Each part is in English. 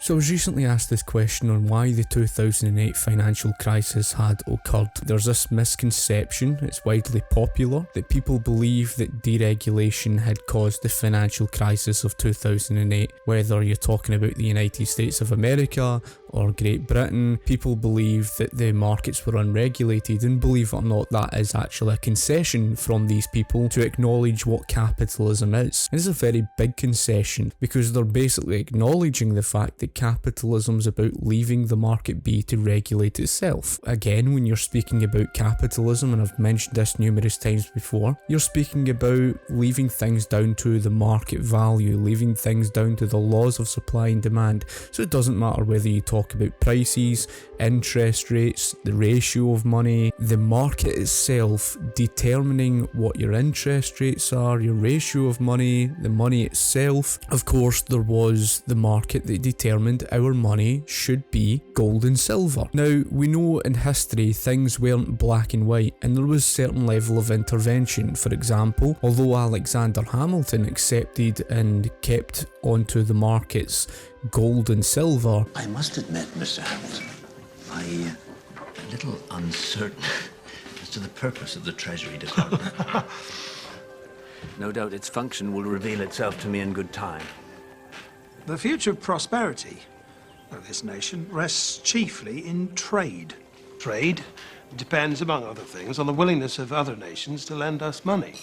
So I was recently asked this question on why the 2008 financial crisis had occurred. There's this misconception, it's widely popular, that people believe that deregulation had caused the financial crisis of 2008. Whether you're talking about the United States of America or Great Britain, people believe that the markets were unregulated, and believe it or not, that is actually a concession from these people to acknowledge what capitalism is. And it's a very big concession because they're basically acknowledging the fact that capitalism is about leaving the market be to regulate itself. Again, when you're speaking about capitalism, and I've mentioned this numerous times before, you're speaking about leaving things down to the market value, leaving things down to the laws of supply and demand. So it doesn't matter whether you talk about prices, interest rates, the ratio of money, the market itself determining what your interest rates are, your ratio of money, the money itself. Of course, there was the market that determined our money should be gold and silver. Now, we know in history things weren't black and white, and there was a certain level of intervention. For example, although Alexander Hamilton accepted and kept onto the markets gold and silver, I must admit, Mr. Hamilton, I'm a little uncertain as to the purpose of the Treasury Department. No doubt its function will reveal itself to me in good time. The future prosperity of this nation rests chiefly in trade. Trade depends, among other things, on the willingness of other nations to lend us money.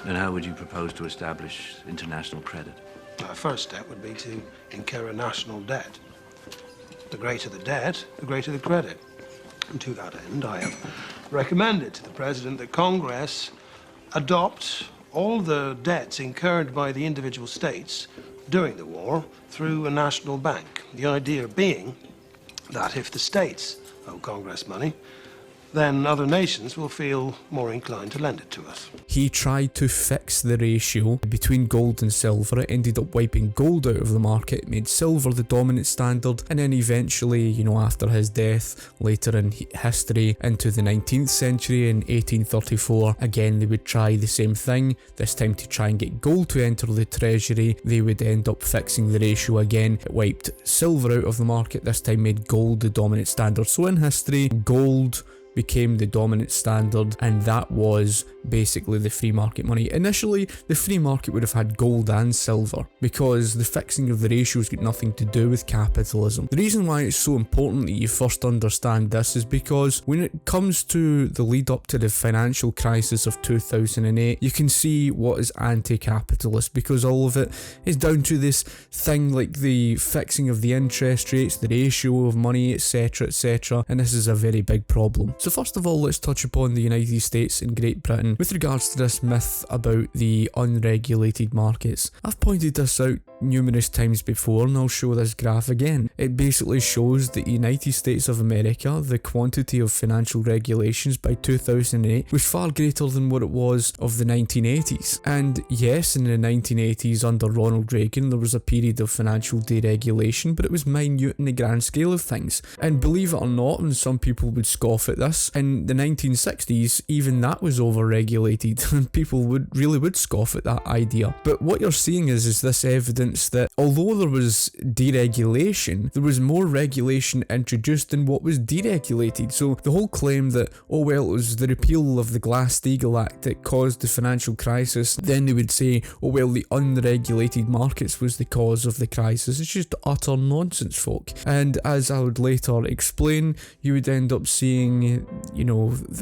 And how would you propose to establish international credit? Our first step would be to incur a national debt. The greater the debt, the greater the credit. And to that end, I have recommended to the President that Congress adopt all the debts incurred by the individual states during the war through a national bank. The idea being that if the states owe Congress money, then other nations will feel more inclined to lend it to us. he tried to fix the ratio between gold and silver. It ended up wiping gold out of the market, made silver the dominant standard, and then eventually, after his death, later in history, into the 19th century in 1834, again they would try the same thing, this time to try and get gold to enter the treasury. They would end up fixing the ratio again. It wiped silver out of the market, this time made gold the dominant standard. So in history, gold became the dominant standard, and that was basically the free market money. Initially, the free market would have had gold and silver because the fixing of the ratios got nothing to do with capitalism. The reason why it's so important that you first understand this is because when it comes to the lead up to the financial crisis of 2008, you can see what is anti-capitalist, because all of it is down to this thing like the fixing of the interest rates, the ratio of money, etc, etc, and this is a very big problem. So first of all, let's touch upon the United States and Great Britain with regards to this myth about the unregulated markets. I've pointed this out numerous times before, and I'll show this graph again. It basically shows that the United States of America, the quantity of financial regulations by 2008 was far greater than what it was of the 1980s. And yes, in the 1980s under Ronald Reagan, there was a period of financial deregulation, but it was minute in the grand scale of things. And believe it or not, and some people would scoff at this, in the 1960s, even that was over-regulated, and people would scoff at that idea. But what you're seeing is this evidence that although there was deregulation, there was more regulation introduced than what was deregulated. So the whole claim that, oh well, it was the repeal of the Glass-Steagall Act that caused the financial crisis, then they would say, oh well, the unregulated markets was the cause of the crisis. It's just utter nonsense, folk. And as I would later explain, you would end up seeing,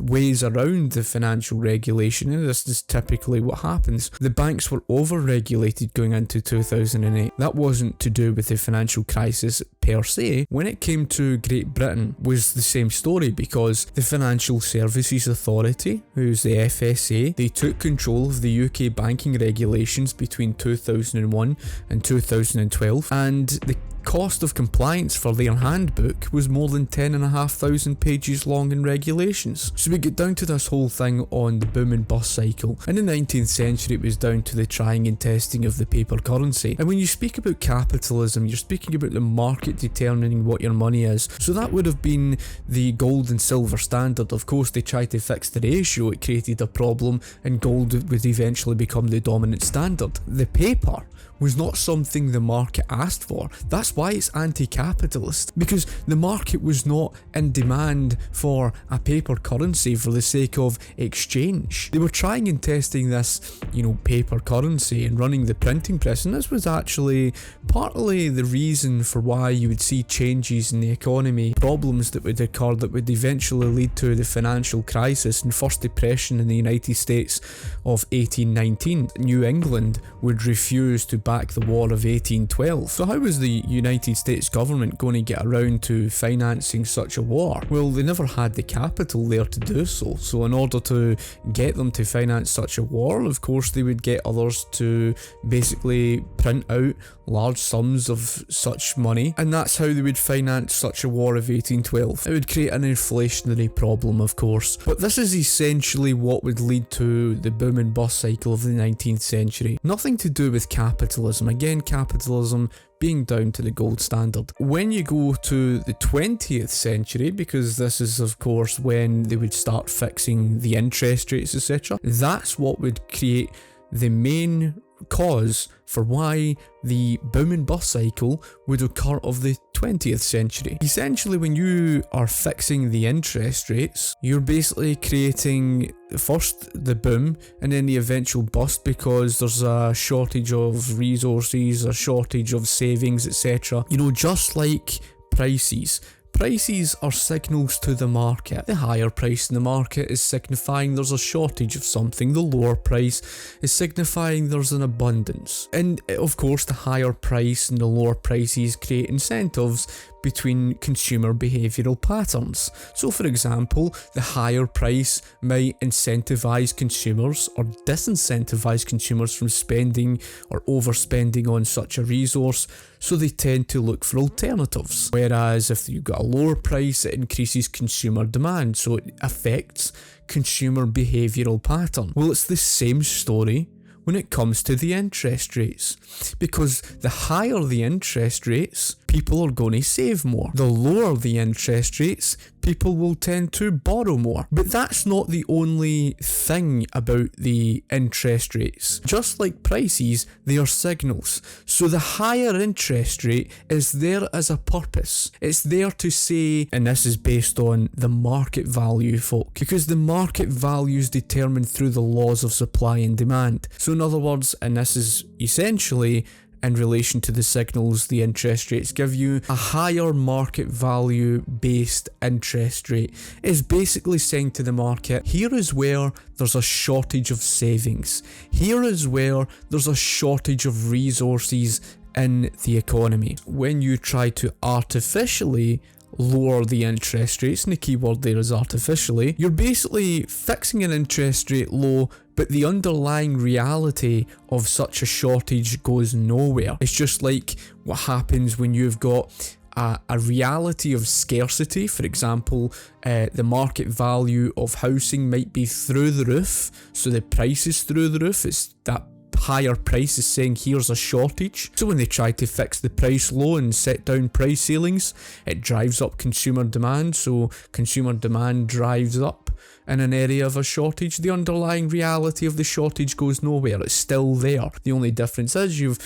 ways around the financial regulation, and this is typically what happens. The banks were over-regulated going into 2008. That wasn't to do with the financial crisis per se. When it came to Great Britain, was the same story, because the Financial Services Authority, who's the FSA, they took control of the UK banking regulations between 2001 and 2012, and the cost of compliance for their handbook was more than 10,500 pages long in regulations. So we get down to this whole thing on the boom and bust cycle. In the 19th century, it was down to the trying and testing of the paper currency. And when you speak about capitalism, you're speaking about the market determining what your money is. So that would have been the gold and silver standard. Of course, they tried to fix the ratio, it created a problem, and gold would eventually become the dominant standard. The paper was not something the market asked for. That's why it's anti-capitalist, because the market was not in demand for a paper currency for the sake of exchange. They were trying and testing this, paper currency and running the printing press, and this was actually partly the reason for why you would see changes in the economy, problems that would occur that would eventually lead to the financial crisis and first depression in the United States of 1819. New England would refuse to back the War of 1812. So how was the United States government going to get around to financing such a war? Well, they never had the capital there to do so. So in order to get them to finance such a war, of course they would get others to basically print out large sums of such money, and that's how they would finance such a war of 1812. It would create an inflationary problem, of course, but this is essentially what would lead to the boom and bust cycle of the 19th century. Nothing to do with capitalism. Again, capitalism being down to the gold standard. When you go to the 20th century, because this is of course when they would start fixing the interest rates, etc., that's what would create the main cause for why the boom and bust cycle would occur of the 20th century. Essentially, when you are fixing the interest rates, you're basically creating first the boom and then the eventual bust because there's a shortage of resources, a shortage of savings, etc. Just like prices. Prices are signals to the market. The higher price in the market is signifying there's a shortage of something. The lower price is signifying there's an abundance. And of course, the higher price and the lower prices create incentives between consumer behavioural patterns. So for example, the higher price might incentivize consumers or disincentivize consumers from spending or overspending on such a resource, so they tend to look for alternatives. Whereas if you've got a lower price, it increases consumer demand, so it affects consumer behavioural pattern. Well, it's the same story when it comes to the interest rates, because the higher the interest rates, people are going to save more. The lower the interest rates, people will tend to borrow more. But that's not the only thing about the interest rates. Just like prices, they are signals. So the higher interest rate is there as a purpose. It's there to say, and this is based on the market value, folk, because the market value is determined through the laws of supply and demand. So in other words, and this is essentially in relation to the signals the interest rates give you, a higher market value based interest rate is basically saying to the market, here is where there's a shortage of savings. Here is where there's a shortage of resources in the economy. When you try to artificially lower the interest rates, and the key word there is artificially, you're basically fixing an interest rate low, but the underlying reality of such a shortage goes nowhere. It's just like what happens when you've got a reality of scarcity. For example, the market value of housing might be through the roof, so the price is through the roof. It's that higher price is saying here's a shortage. So when they try to fix the price low and set down price ceilings, it drives up consumer demand. So consumer demand drives up in an area of a shortage. The underlying reality of the shortage goes nowhere. It's still there. The only difference is you've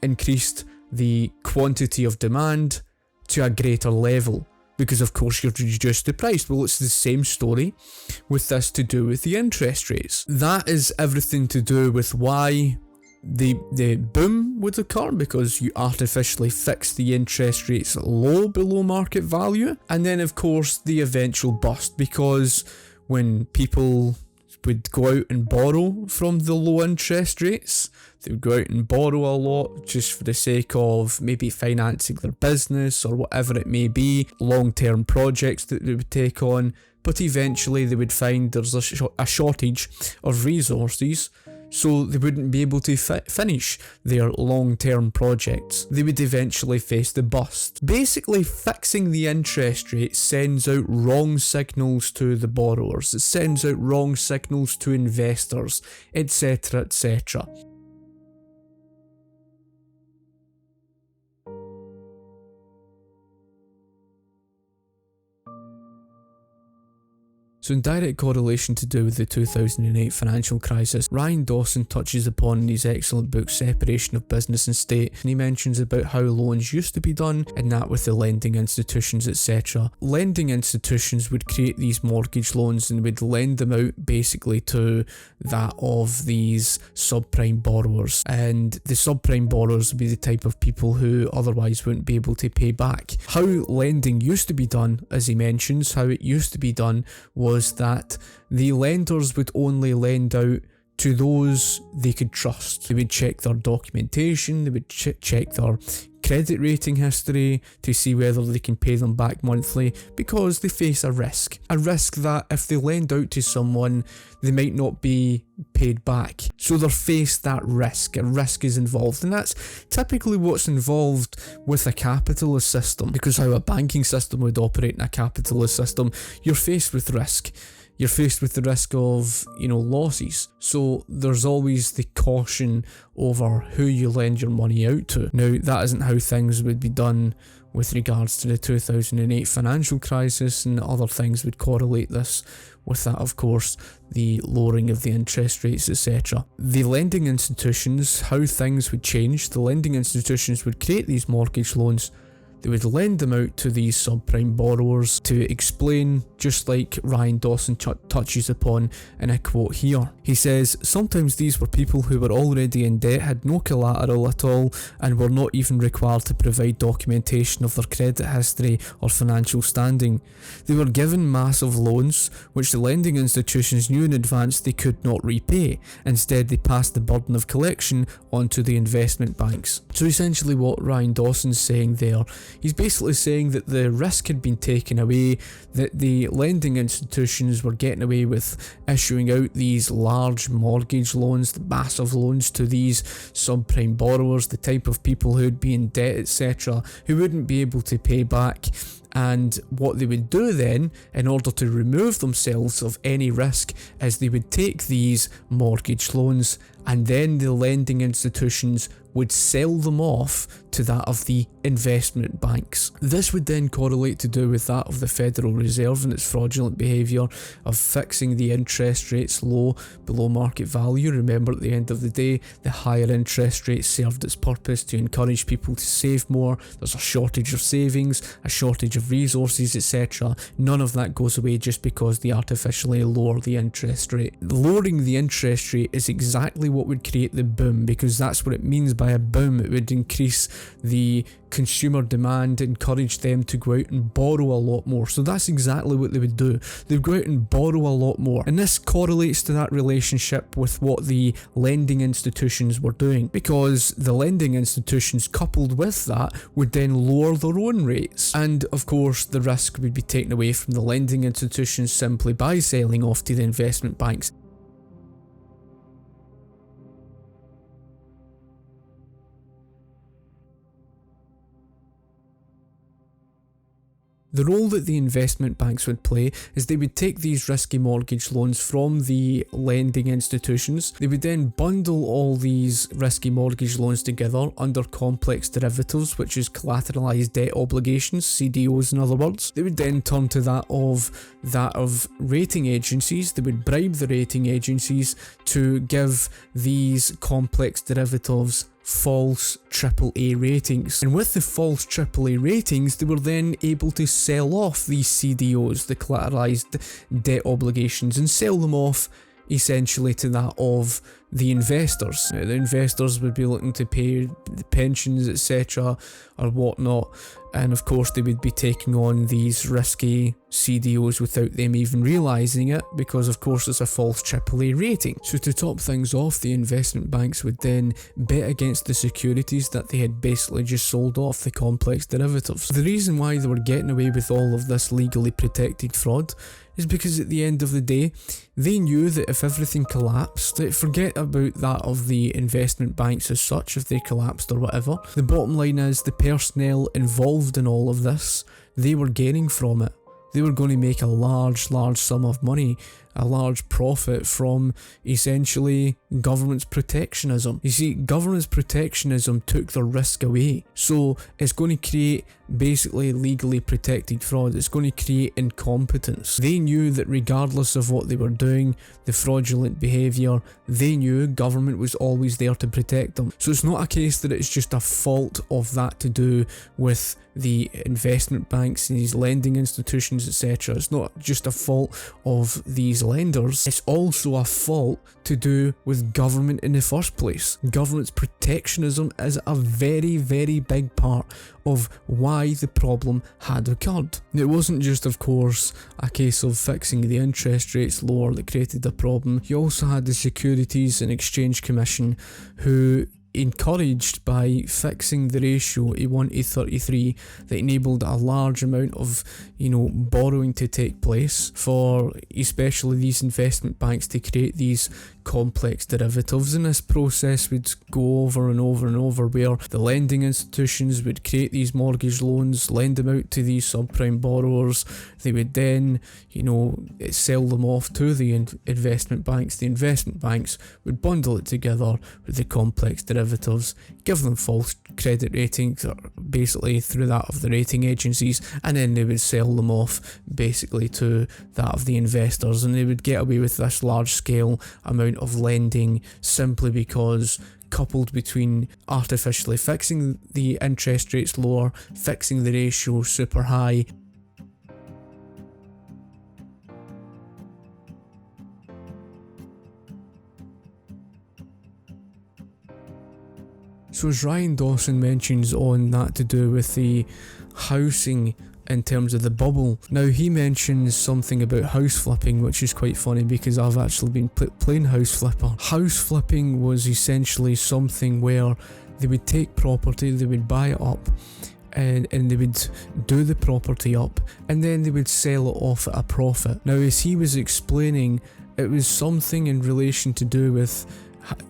increased the quantity of demand to a greater level, because of course you've reduced the price. Well, it's the same story with this to do with the interest rates. That is everything to do with why the boom would occur, because you artificially fix the interest rates low below market value. And then of course the eventual bust, because when people would go out and borrow from the low interest rates, they would go out and borrow a lot just for the sake of maybe financing their business or whatever it may be, long-term projects that they would take on, but eventually they would find there's a shortage of resources, so they wouldn't be able to finish their long-term projects. They would eventually face the bust. Basically, fixing the interest rate sends out wrong signals to the borrowers. It sends out wrong signals to investors, etc., etc. So in direct correlation to do with the 2008 financial crisis, Ryan Dawson touches upon in his excellent book Separation of Business and State, and he mentions about how loans used to be done, and that with the lending institutions, etc. Lending institutions would create these mortgage loans and would lend them out basically to that of these subprime borrowers, and the subprime borrowers would be the type of people who otherwise wouldn't be able to pay back. How lending used to be done, as he mentions, how it used to be done was that the lenders would only lend out to those they could trust. They would check their documentation, they would check their credit rating history to see whether they can pay them back monthly, because they face a risk that if they lend out to someone, they might not be paid back. So they're faced that risk. A risk is involved, and that's typically what's involved with a capitalist system, because how a banking system would operate in a capitalist system, you're faced with risk. You're faced with the risk of, losses. So there's always the caution over who you lend your money out to. Now, that isn't how things would be done with regards to the 2008 financial crisis, and other things would correlate this with that, of course, the lowering of the interest rates, etc. The lending institutions, how things would change, the lending institutions would create these mortgage loans. They would lend them out to these subprime borrowers to explain, just like Ryan Dawson touches upon in a quote here. He says, sometimes these were people who were already in debt, had no collateral at all, and were not even required to provide documentation of their credit history or financial standing. They were given massive loans, which the lending institutions knew in advance they could not repay. Instead, they passed the burden of collection onto the investment banks. So essentially what Ryan Dawson's saying there, he's basically saying that the risk had been taken away, that the lending institutions were getting away with issuing out these large mortgage loans, the massive loans to these subprime borrowers, the type of people who'd be in debt, etc., who wouldn't be able to pay back. And what they would do then, in order to remove themselves of any risk, is they would take these mortgage loans, and then the lending institutions would sell them off to that of the investment banks. This would then correlate to do with that of the Federal Reserve and its fraudulent behaviour of fixing the interest rates low, below market value. Remember, at the end of the day, the higher interest rates served its purpose to encourage people to save more. There's a shortage of savings, a shortage of resources, etc. None of that goes away just because they artificially lower the interest rate. Lowering the interest rate is exactly what would create the boom, because that's what it means by a boom. It would increase the consumer demand, encourage them to go out and borrow a lot more. So that's exactly what they would do. They'd go out and borrow a lot more, and this correlates to that relationship with what the lending institutions were doing, because the lending institutions, coupled with that, would then lower their own rates, and of course the risk would be taken away from the lending institutions simply by selling off to the investment banks. The role that the investment banks would play is they would take these risky mortgage loans from the lending institutions. They would then bundle all these risky mortgage loans together under complex derivatives, which is collateralized debt obligations, CDOs in other words. They would then turn to that of rating agencies. They would bribe the rating agencies to give these complex derivatives false AAA ratings, and with the false AAA ratings they were then able to sell off these CDOs, the collateralized debt obligations, and sell them off essentially to that of the investors. Now, the investors would be looking to pay the pensions, etc., or whatnot, and of course they would be taking on these risky CDOs without them even realising it, because of course it's a false AAA rating. So to top things off, the investment banks would then bet against the securities that they had basically just sold off, the complex derivatives. The reason why they were getting away with all of this legally protected fraud is because at the end of the day, they knew that if everything collapsed, forget about that of the investment banks as such, if they collapsed or whatever, the bottom line is the personnel involved in all of this, they were gaining from it. They were going to make a large sum of money, a large profit from essentially government's protectionism. You see, government's protectionism took the risk away. So it's going to create basically legally protected fraud. It's going to create incompetence. They knew that regardless of what they were doing, the fraudulent behaviour, they knew government was always there to protect them. So it's not a case that it's just a fault of that to do with the investment banks and these lending institutions, etc. It's not just a fault of these lenders, it's also a fault to do with government in the first place. Government's protectionism is a very big part of why the problem had occurred. It wasn't just, of course, a case of fixing the interest rates lower that created the problem. You also had the Securities and Exchange Commission, who encouraged by fixing the ratio to 1:33 that enabled a large amount of borrowing to take place for especially these investment banks to create these complex derivatives, and this process would go over and over and over, where the lending institutions would create these mortgage loans, lend them out to these subprime borrowers. They would then sell them off to the investment banks. The investment banks would bundle it together with the complex derivatives, give them false credit ratings, basically through that of the rating agencies, and then they would sell them off basically to that of the investors, and they would get away with this large scale amount of lending simply because, coupled between artificially fixing the interest rates lower, fixing the ratio super high, so as Ryan Dawson mentions on that to do with the housing in terms of the bubble. Now he mentions something about house flipping, which is quite funny because I've actually been playing house flipper. House flipping was essentially something where they would take property, they would buy it up, and they would do the property up, and then they would sell it off at a profit. Now, as he was explaining, it was something in relation to do with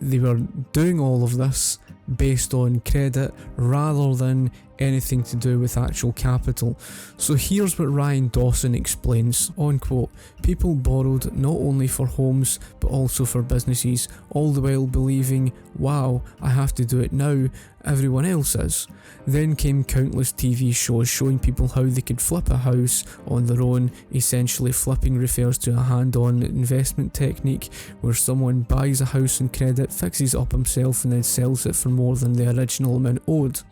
they were doing all of this based on credit rather than anything to do with actual capital. So here's what Ryan Dawson explains, unquote, "People borrowed not only for homes but also for businesses, all the while believing, wow, I have to do it now, everyone else is. Then came countless TV shows showing people how they could flip a house on their own. Essentially, flipping refers to a hand-on investment technique where someone buys a house on credit, fixes it up himself and then sells it for more than the original amount owed.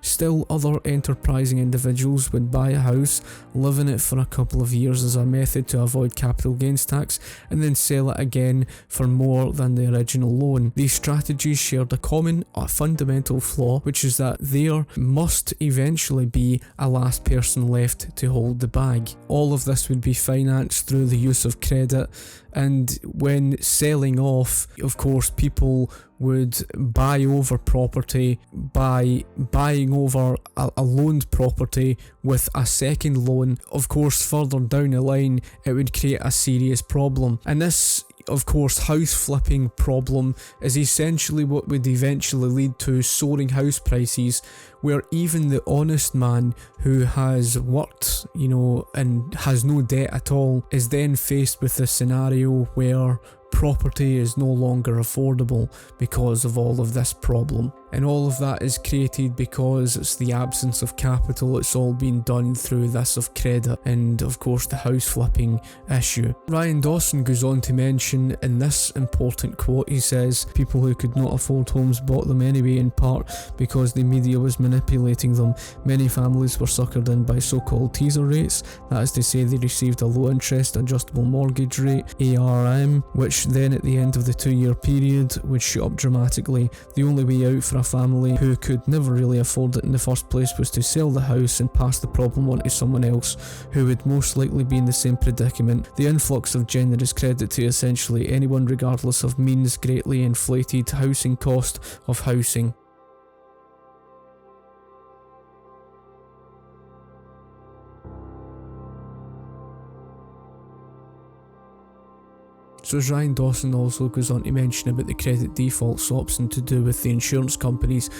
Still, other enterprising individuals would buy a house, live in it for a couple of years as a method to avoid capital gains tax, and then sell it again for more than the original loan. These strategies shared a fundamental flaw, which is that there must eventually be a last person left to hold the bag. All of this would be financed through the use of credit, and when selling off, of course, people would buy over property by buying over a loaned property with a second loan. Of course, further down the line, it would create a serious problem. And this, of course, house flipping problem is essentially what would eventually lead to soaring house prices, where even the honest man who has worked, and has no debt at all, is then faced with a scenario where property is no longer affordable because of all of this problem. And all of that is created because it's the absence of capital. It's all been done through this of credit and, of course, the house flipping issue. Ryan Dawson goes on to mention in this important quote, he says, "People who could not afford homes bought them anyway, in part because the media was manipulating them. Many families were suckered in by so-called teaser rates, that is to say they received a low interest adjustable mortgage rate, ARM, which then at the end of the 2-year period would shoot up dramatically. The only way out for a family who could never really afford it in the first place was to sell the house and pass the problem on to someone else who would most likely be in the same predicament. The influx of generous credit to essentially anyone regardless of means greatly inflated housing cost of housing." So as Ryan Dawson also goes on to mention about the credit default swaps and to do with the insurance companies,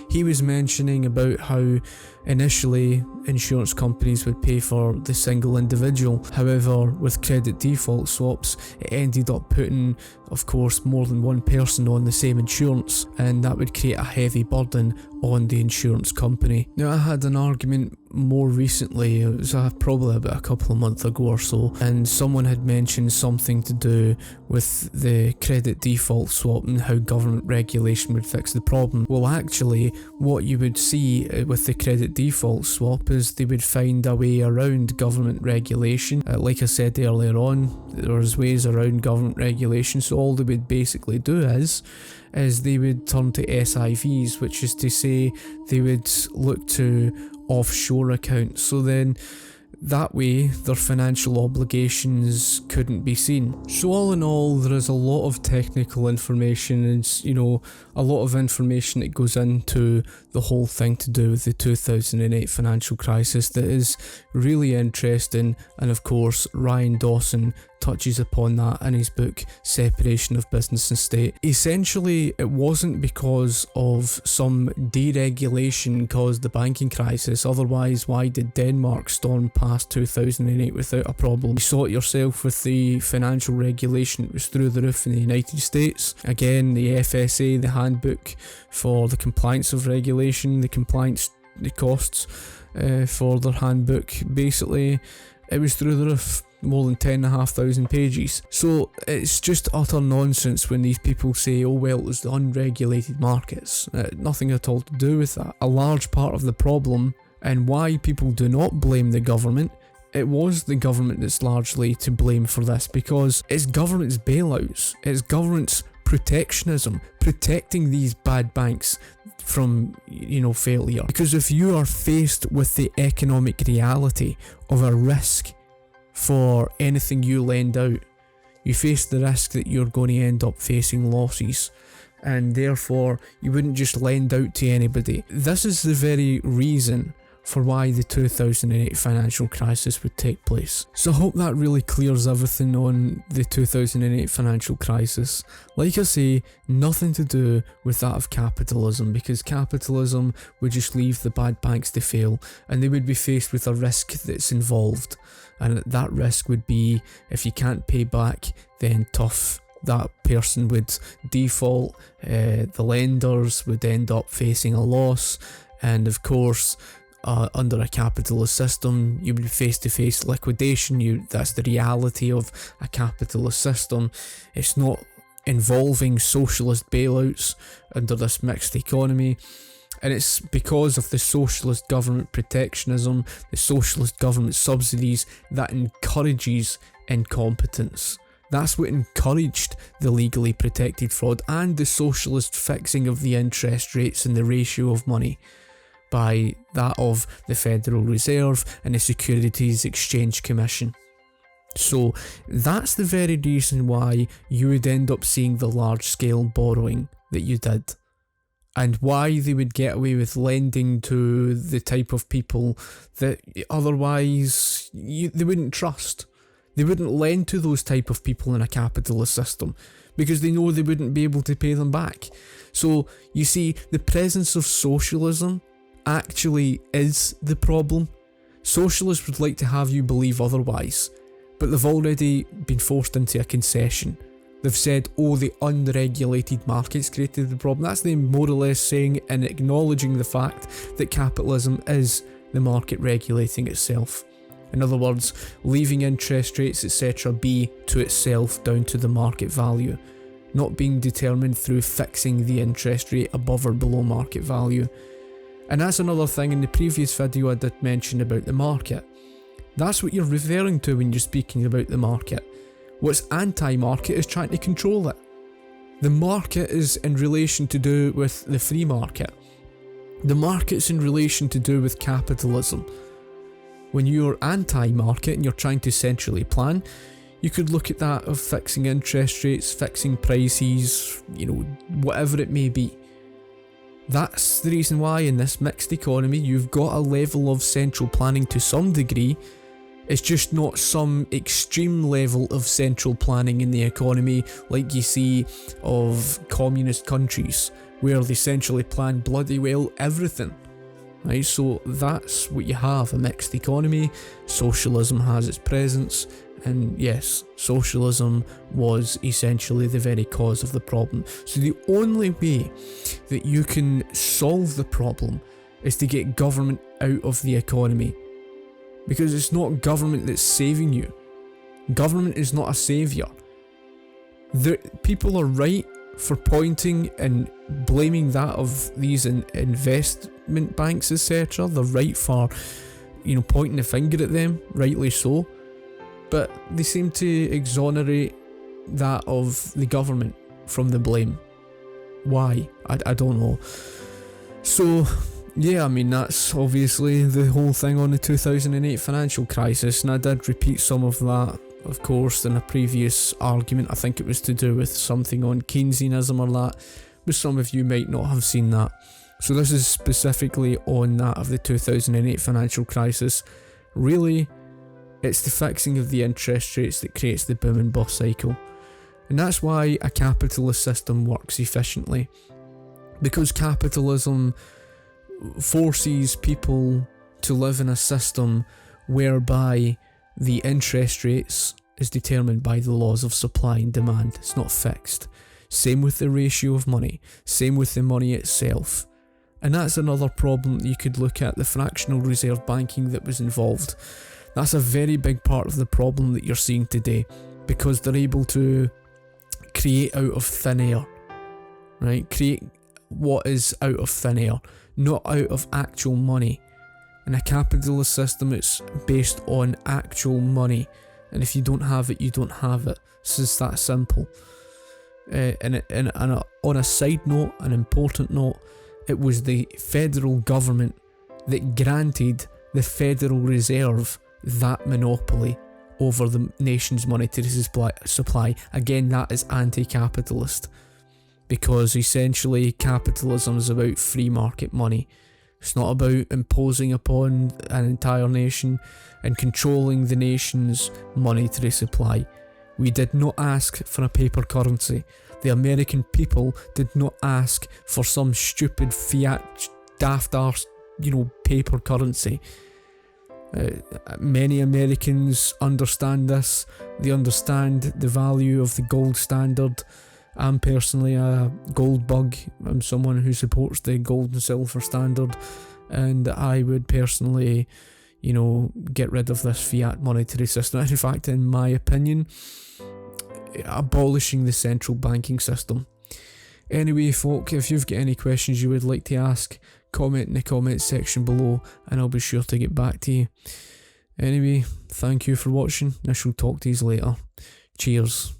he was mentioning about how initially insurance companies would pay for the single individual. However, with credit default swaps, it ended up putting, of course, more than one person on the same insurance, and that would create a heavy burden on the insurance company. Now, I had an argument more recently, it was probably about a couple of months ago or so, and someone had mentioned something to do with the credit default swap and how government regulation would fix the problem. Well, actually, what you would see with the credit default swap is they would find a way around government regulation. Like I said earlier on, there's ways around government regulation, so all they would basically do is they would turn to SIVs, which is to say they would look to offshore accounts, so then that way their financial obligations couldn't be seen. So all in all, there is a lot of technical information and, a lot of information that goes into the whole thing to do with the 2008 financial crisis that is really interesting, and of course Ryan Dawson touches upon that in his book Separation of Business and State. Essentially, it wasn't because of some deregulation caused the banking crisis, otherwise why did Denmark storm past 2008 without a problem? You saw it yourself with the financial regulation that was through the roof in the United States. Again, the FSA, the handbook for the compliance of regulation, the costs for their handbook, basically it was through the roof, more than 10,500 pages. So it's just utter nonsense when these people say, oh well, it was the unregulated markets. Nothing at all to do with that. A large part of the problem and why people do not blame the government, it was the government that's largely to blame for this, because it's government's bailouts, it's government's protectionism, protecting these bad banks from, failure. Because if you are faced with the economic reality of a risk for anything you lend out, you face the risk that you're going to end up facing losses, and therefore you wouldn't just lend out to anybody. This is the very reason for why the 2008 financial crisis would take place. So I hope that really clears everything on the 2008 financial crisis. Like I say, nothing to do with that of capitalism, because capitalism would just leave the bad banks to fail, and they would be faced with a risk that's involved, and that risk would be, if you can't pay back, then tough. That person would default, the lenders would end up facing a loss, and of course, under a capitalist system, you would be face-to-face liquidation. That's the reality of a capitalist system. It's not involving socialist bailouts under this mixed economy. And it's because of the socialist government protectionism, the socialist government subsidies, that encourages incompetence. That's what encouraged the legally protected fraud and the socialist fixing of the interest rates and the ratio of money by that of the Federal Reserve and the Securities Exchange Commission. So that's the very reason why you would end up seeing the large-scale borrowing that you did, and why they would get away with lending to the type of people that otherwise they wouldn't trust. They wouldn't lend to those type of people in a capitalist system because they know they wouldn't be able to pay them back. So you see, the presence of socialism actually is the problem. Socialists would like to have you believe otherwise, but they've already been forced into a concession. They've said, oh, the unregulated markets created the problem. That's them more or less saying and acknowledging the fact that capitalism is the market regulating itself. In other words, leaving interest rates, etc. be to itself down to the market value, not being determined through fixing the interest rate above or below market value. And that's another thing in the previous video I did mention about the market. That's what you're referring to when you're speaking about the market. What's anti-market is trying to control it. The market is in relation to do with the free market. The market's in relation to do with capitalism. When you're anti-market and you're trying to centrally plan, you could look at that of fixing interest rates, fixing prices, whatever it may be. That's the reason why in this mixed economy you've got a level of central planning to some degree. It's just not some extreme level of central planning in the economy like you see of communist countries, where they essentially plan bloody well everything. Right, so that's what you have, a mixed economy. Socialism has its presence, and yes, socialism was essentially the very cause of the problem. So the only way that you can solve the problem is to get government out of the economy, because it's not government that's saving you. Government is not a saviour. People are right for pointing and blaming that of these investment banks, etc. They're right for, pointing the finger at them, rightly so. But they seem to exonerate that of the government from the blame. Why? I don't know. So, yeah, I mean, that's obviously the whole thing on the 2008 financial crisis, and I did repeat some of that, of course, in a previous argument. I think it was to do with something on Keynesianism or that, but some of you might not have seen that. So this is specifically on that of the 2008 financial crisis. Really, it's the fixing of the interest rates that creates the boom and bust cycle. And that's why a capitalist system works efficiently. Because capitalism forces people to live in a system whereby the interest rates is determined by the laws of supply and demand. It's not fixed. Same with the ratio of money. Same with the money itself. And that's another problem that you could look at, the fractional reserve banking that was involved. That's a very big part of the problem that you're seeing today, because they're able to create out of thin air. Right? Create what is out of thin air, not out of actual money. In a capitalist system, it's based on actual money, and if you don't have it, you don't have it. It's just that simple. And on a side note, an important note, it was the federal government that granted the Federal Reserve that monopoly over the nation's monetary supply. Again, that is anti-capitalist, because essentially capitalism is about free market money. It's not about imposing upon an entire nation and controlling the nation's monetary supply. We did not ask for a paper currency. The American people did not ask for some stupid fiat, daft arse, paper currency. Many Americans understand this. They understand the value of the gold standard. I'm personally a gold bug. I'm someone who supports the gold and silver standard, and I would personally, get rid of this fiat monetary system. In fact, in my opinion, abolishing the central banking system. Anyway, folk, if you've got any questions you would like to ask, comment in the comments section below and I'll be sure to get back to you. Anyway, thank you for watching. I shall talk to you later. Cheers.